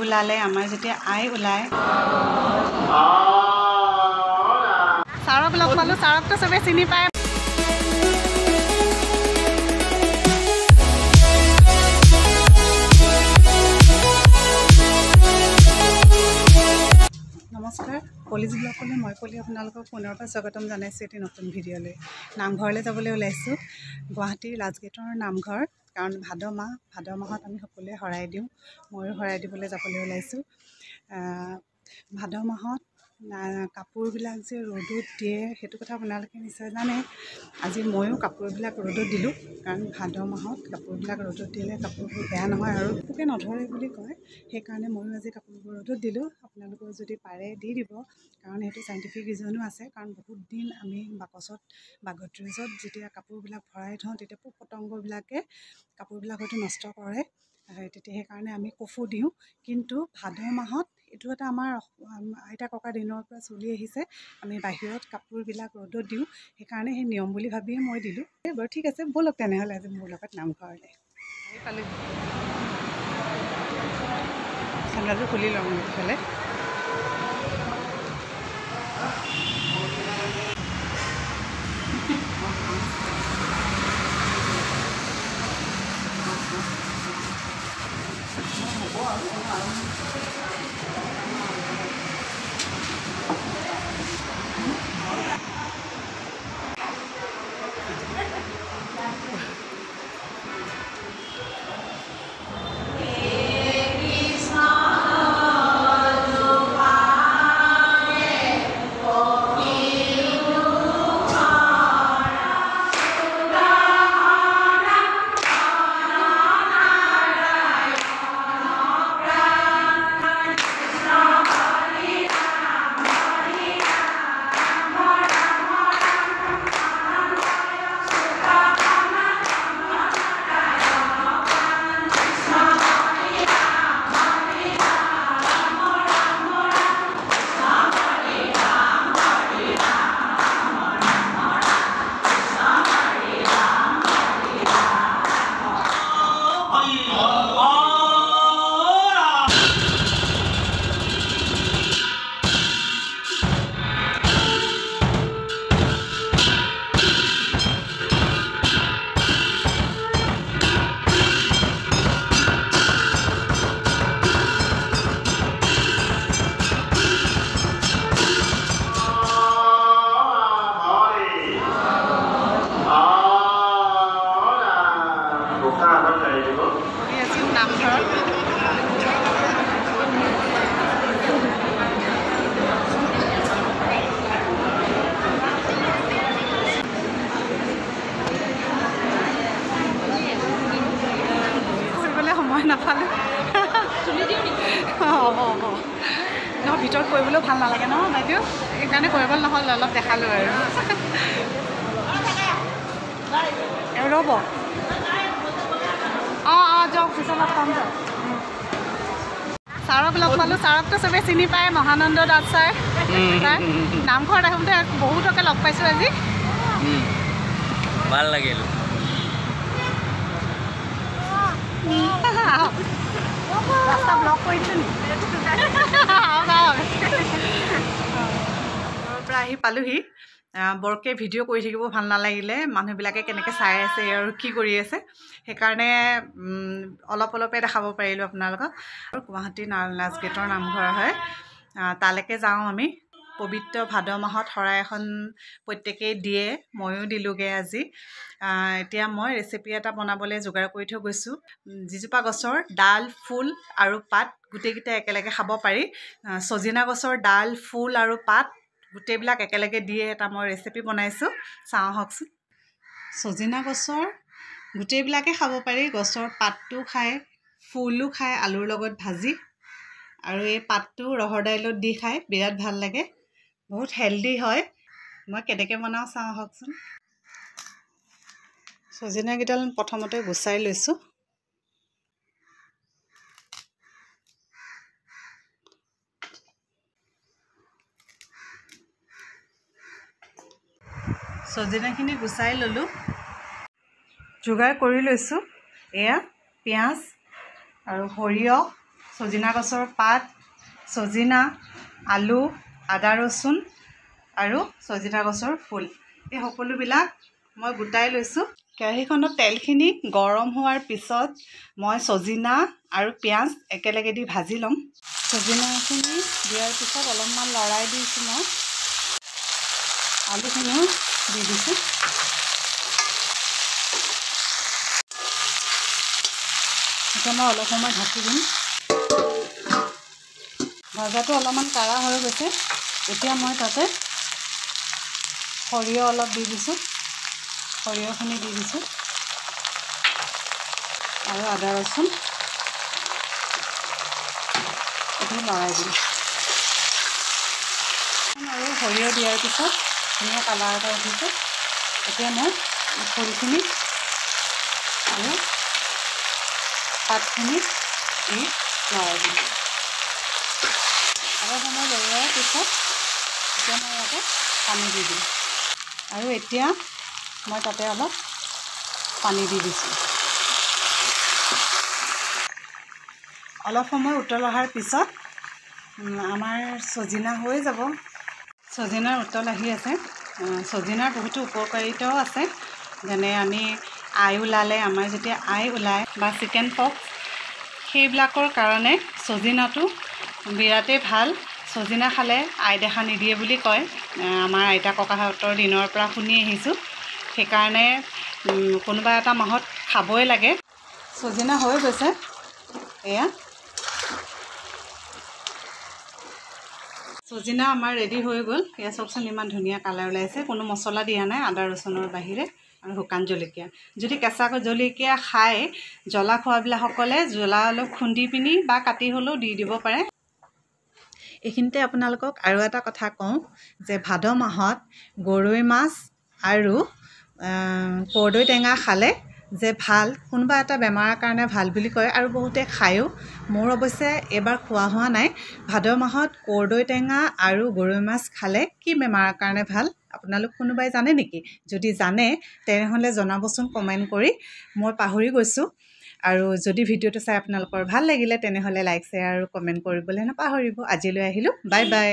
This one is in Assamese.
ওলালে আমাৰ যেতিয়া আই ওলায় ছাৰক লগ পালোঁ ছাৰকতো চবে চিনি পায় নমস্কাৰ কলিজ ব্লগলৈ মই কলি আপোনালোকক পুনৰ পৰা স্বাগতম জনাইছোঁ এটি নতুন ভিডিঅ'লৈ নামঘৰলৈ যাবলৈ ওলাইছোঁ গুৱাহাটীৰ ৰাজগেটৰ নামঘৰ কাৰণ ভাদ মাহত আমি সকলোৱে শৰাই দিওঁ ময়ো শৰাই দিবলৈ যাবলৈ ওলাইছোঁ ভাদ মাহত কাপোৰবিলাক যে ৰ'দত দিয়ে সেইটো কথা আপোনালোকে নিশ্চয় জানে আজি ময়ো কাপোৰবিলাক ৰ'দত দিলোঁ কাৰণ ভাদ মাহত কাপোৰবিলাক ৰ'দত দিলে কাপোৰবোৰ বেয়া নহয় আৰু পোকে নধৰে বুলি কয় সেইকাৰণে ময়ো আজি কাপোৰবোৰ ৰ'দত দিলোঁ আপোনালোকেও যদি পাৰে দি দিব কাৰণ সেইটো চাইণ্টিফিক ৰিজনো আছে কাৰণ বহুত দিন আমি বাকচত বা গডৰেজত যেতিয়া কাপোৰবিলাক ভৰাই থওঁ তেতিয়া পোক পতংগবিলাকে কাপোৰবিলাক হয়তো নষ্ট কৰে তেতিয়া সেইকাৰণে আমি কফু দিওঁ কিন্তু ভাদ মাহত এইটো এটা আমাৰ আইতা ককা দিনৰ পৰা চলি আহিছে আমি বাহিৰত কাপোৰবিলাক ৰ'দত দিওঁ সেইকাৰণে সেই নিয়ম বুলি ভাবিয়ে মই দিলোঁ বাৰু ঠিক আছে ব'লক তেনেহ'লে আজি মোৰ লগত নামঘৰলৈ পালোঁ চেণ্ডেলটো খুলি লওঁ এইফালে নাপালোঁ নহয় ভিতৰত কৰিবলৈও ভাল নালাগে ন বাইদেউ সেইকাৰণে কৰিবলৈ নহ'ল অলপ দেখালোঁ আৰু ৰ'ব অঁ যাওক পিছত পাম যাওক ছাৰক লগ পালোঁ ছাৰকতো চবে চিনি পায় মহানন্দ দাস ছাৰ নামঘৰত আহোঁতে বহুতকে লগ পাইছোঁ আজি ভাল লাগিল ৰাস্তা ব্লক কৰিছোঁ নি পৰা আহি পালোহি বৰকৈ ভিডিঅ' কৰি থাকিব ভাল নালাগিলে মানুহবিলাকে কেনেকৈ চাই আছে আৰু কি কৰি আছে সেইকাৰণে অলপে দেখাব পাৰিলোঁ আপোনালোকক আৰু গুৱাহাটী ৰাজগেটৰ নামঘৰ হয় তালৈকে যাওঁ আমি পবিত্ৰ ভাদ মাহত শৰাই এখন প্ৰত্যেকেই দিয়ে ময়ো দিলোঁগৈ আজি এতিয়া মই ৰেচিপি এটা বনাবলৈ যোগাৰ কৰি থৈ গৈছোঁ যিজোপা গছৰ ডাল ফুল আৰু পাত গোটেইকেইটা একেলগে খাব পাৰি ছজিনা গছৰ ডাল ফুল আৰু পাত গোটেইবিলাক একেলগে দিয়ে এটা মই ৰেচিপি বনাইছোঁ চাওঁ আহকচোন ছজিনা গছৰ গোটেইবিলাকে খাব পাৰি গছৰ পাতটো খায় ফুলো খায় আলুৰ লগত ভাজি আৰু এই পাতটো ৰহৰ দাইলত দি খায় বিৰাট ভাল লাগে বহুত হেল্ডি হয় মই কেনেকৈ বনাওঁ চাওঁ আহকচোন ছজিনাকেইডাল প্ৰথমতে গুচাই লৈছোঁ সজিনাখিনি গুচাই ললোঁ যোগাৰ কৰি লৈছোঁ এয়া পিঁয়াজ আৰু সৰিয়হ সজিনা গছৰ পাত, সজিনা, আলু, আদা ৰচুন আৰু সজিনা গছৰ ফুল এই সকলোবিলাক মই গোটাই লৈছোঁ। কেৰাহীখনত তেলখিনি গৰম হোৱাৰ পিছত মই সজিনা আৰু পিঁয়াজ একেলগে দি ভাজি ল'ম। সজিনাখিনি দিয়াৰ পিছত অলপমান লৰাই দিছোঁ। মই আলুখিনিও দি দিছোঁ। এতিয়া মই অলপ সময় ঢাকি দিম। ভাজাটো অলপমান কাঢ়া হৈ গৈছে। এতিয়া মই তাতে সৰিয়হ অলপ দি দিছোঁ। সৰিয়হখিনি দি দিছোঁ আৰু আদা ৰচুন এইটো লৰাই দিম। আৰু সৰিয়হ দিয়াৰ পিছত ধুনীয়া কালাৰ এটা উঠিছে। এতিয়া মই ফুলখিনি আৰু পাতখিনি দি লৰাই দিম। অলপ সময় লৰোৱাৰ পিছত এতিয়া মই ইয়াতে পানী দি দিম আৰু এতিয়া মই তাতে অলপ পানী দি দিছোঁ। অলপ সময় উতল অহাৰ পিছত আমাৰ সজিনা হৈ যাব। সজিনাৰ উতল আহি আছে। সজিনাৰ বহুতো উপকাৰিতাও আছে। যেনে আমি আই ওলালে, আমাৰ যেতিয়া আই ওলায় বা চিকেন পক্স সেইবিলাকৰ কাৰণে সজিনাটো বিৰাটেই ভাল। সজিনা খালে আই দেখা নিদিয়ে বুলি কয়। আমাৰ আইতা ককাহঁতৰ দিনৰ পৰা শুনি আহিছোঁ। সেইকাৰণে কোনোবা এটা মাহত খাবই লাগে। সজিনা হৈ গৈছে। এয়া সজিনা আমাৰ ৰেডি হৈ গ'ল। এয়া চাওকচোন ইমান ধুনীয়া কালাৰ ওলাইছে। কোনো মছলা দিয়া নাই আদা ৰচুনৰ বাহিৰে আৰু শুকান জলকীয়া। যদি কেঁচা জলকীয়া খায়, জ্বলা খোৱাবিলাকসকলে জ্বলা অলপ খুন্দি পিনি বা কাটি হ'লেও দি দিব পাৰে। এইখিনিতে আপোনালোকক আৰু এটা কথা কওঁ যে ভাদ মাহত গৰৈ মাছ আৰু কৰ্দৈ টেঙা খালে যে ভাল, কোনোবা এটা বেমাৰৰ কাৰণে ভাল বুলি কয় আৰু বহুতে খায়ো। মোৰ অৱশ্যে এবাৰ খোৱা হোৱা নাই। ভাদ মাহত কৰ্দৈ টেঙা আৰু গৰৈ মাছ খালে কি বেমাৰৰ কাৰণে ভাল আপোনালোক কোনোবাই জানে নেকি? যদি জানে তেনেহ'লে জনাবচোন কমেণ্ট কৰি। মই পাহৰি গৈছোঁ। আৰু যদি ভিডিঅ'টো চাই আপোনালোকৰ ভাল লাগিলে তেনেহ'লে লাইক, শ্বেয়াৰ আৰু কমেণ্ট কৰিবলৈ নাপাহৰিব। আজিলৈ আহিলোঁ। Bye bye.